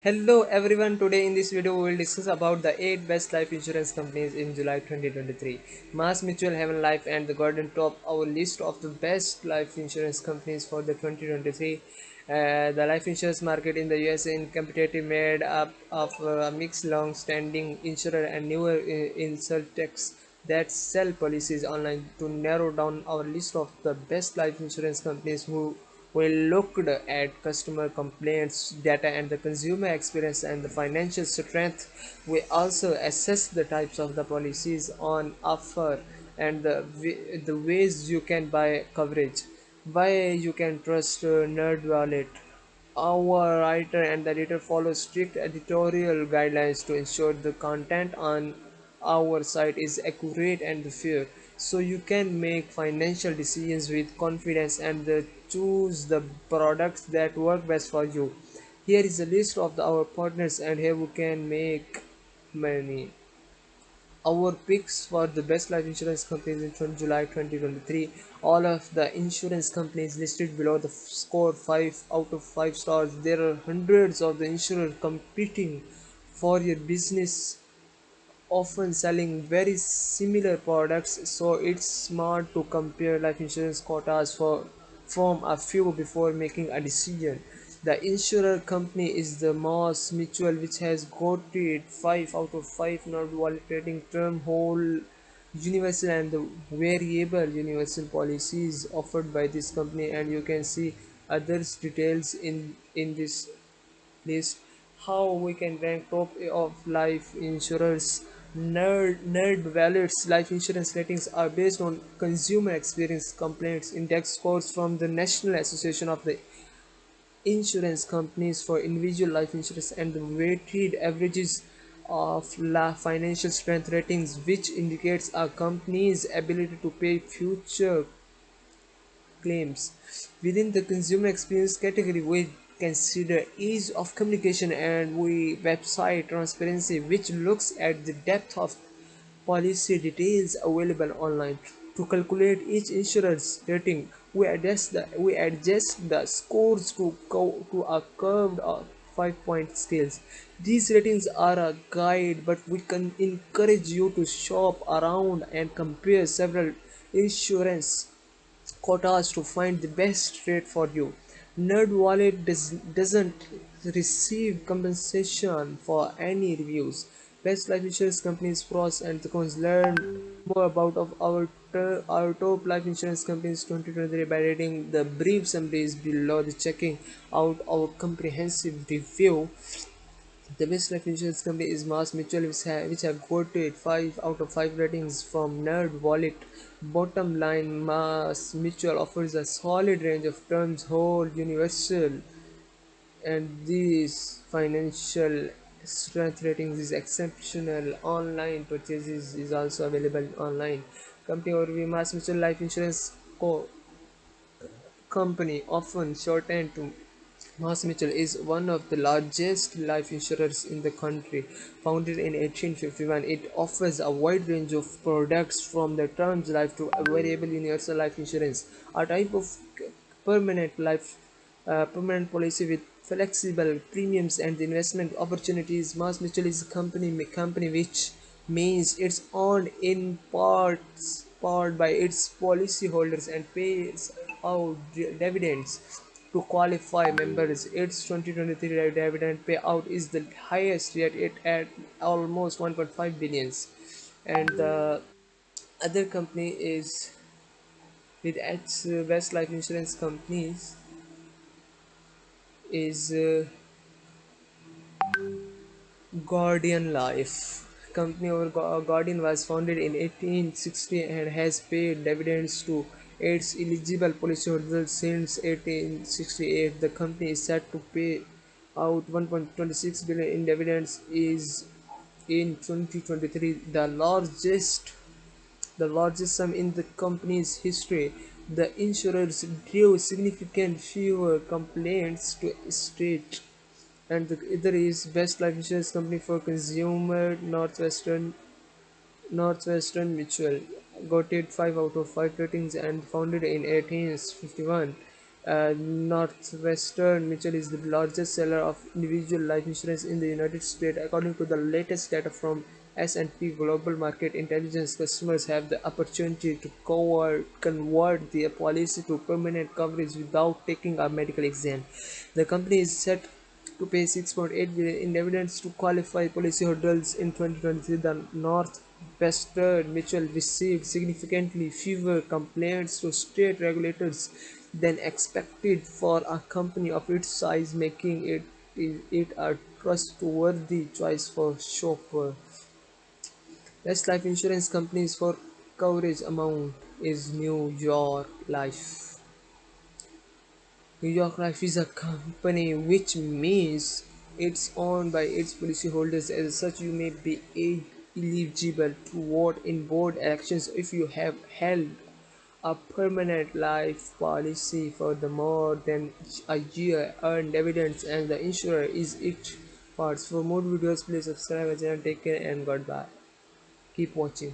Hello everyone, today in this video we will discuss about the 8 best life insurance companies in July 2023. Mass Mutual, Heaven Life and the Golden top our list of the best life insurance companies for the 2023. The life insurance market in the US is competitive, made up of a mixed long-standing insurer and newer insurtechs that sell policies online. To narrow down our list of the best life insurance companies, who we looked at customer complaints, data, and the consumer experience and the financial strength. We also assessed the types of the policies on offer and the ways you can buy coverage. Why you can trust Nerd Wallet. Our writer and the editor follow strict editorial guidelines to ensure the content on our site is accurate and fair, so you can make financial decisions with confidence and choose the products that work best for you. Here is a list of our partners and here we can make money. Our picks for the best life insurance companies in July 2023. All of the insurance companies listed below the score 5 out of 5 stars. There are hundreds of the insurers competing for your business, often selling very similar products, so it's smart to compare life insurance quotas from a few before making a decision. The insurer company is the Mass Mutual, which has goted 5 out of 5 non-wallet rating. Term, whole, universal and the variable universal policies offered by this company, and you can see others details in this list. How we can rank top of life insurers. Nerd Wallets life insurance ratings are based on consumer experience complaints index scores from the National Association of the Insurance Companies for individual life insurance, and the weighted averages of la financial strength ratings, which indicates a company's ability to pay future claims. Within the consumer experience category, we consider ease of communication and we website transparency, which looks at the depth of policy details available online. To calculate each insurer's rating, we adjust the scores to a curved 5-point scales. These ratings are a guide, but we can encourage you to shop around and compare several insurance quotas to find the best rate for you. NerdWallet doesn't receive compensation for any reviews. Best life insurance companies pros and the cons. Learn more about of our top life insurance companies 2023 by reading the brief summaries below, the checking out our comprehensive review. The best life insurance company is Mass Mutual, which have quoted 5 out of 5 ratings from Nerd Wallet. Bottom line, Mass Mutual offers a solid range of terms, whole, universal, and these financial strength ratings is exceptional. Online purchases is also available online. Company overview. Mass Mutual Life Insurance Company, often shortened to Mass Mutual, is one of the largest life insurers in the country. Founded in 1851, it offers a wide range of products from the term life to a variable universal life insurance, a type of permanent life permanent policy with flexible premiums and investment opportunities. Mass Mutual is a company which means it's owned in part by its policyholders and pays out dividends to qualify members. Its 2023 dividend payout is the highest yet, it at almost 1.5 billions. And the other company is with its best life insurance companies is Guardian Life. Company over Guardian was founded in 1860 and has paid dividends to its eligible policyholders since 1868. The company is set to pay out 1.26 billion in dividends is in 2023, the largest sum in the company's history. The insurers drew significant fewer complaints to state, and the other is best life insurance company for consumer. Northwestern Mutual got it 5 out of 5 ratings and founded in 1851. Northwestern Mutual is the largest seller of individual life insurance in the United States. According to the latest data from S&P Global Market Intelligence, customers have the opportunity to convert their policy to permanent coverage without taking a medical exam. The company is set to pay 6.8 billion in dividends to qualify policyholders in 2023. The Northwestern Mutual received significantly fewer complaints to state regulators than expected for a company of its size, making it a trustworthy choice for shoppers. Best life insurance companies for coverage amount is New York Life. New York Life is a company, which means it's owned by its policyholders. As such, you may be eligible to vote in board elections if you have held a permanent life policy for the more than a year, earn dividends, and the insurer is it parts. For more videos, please subscribe our channel. Take care and goodbye. Keep watching.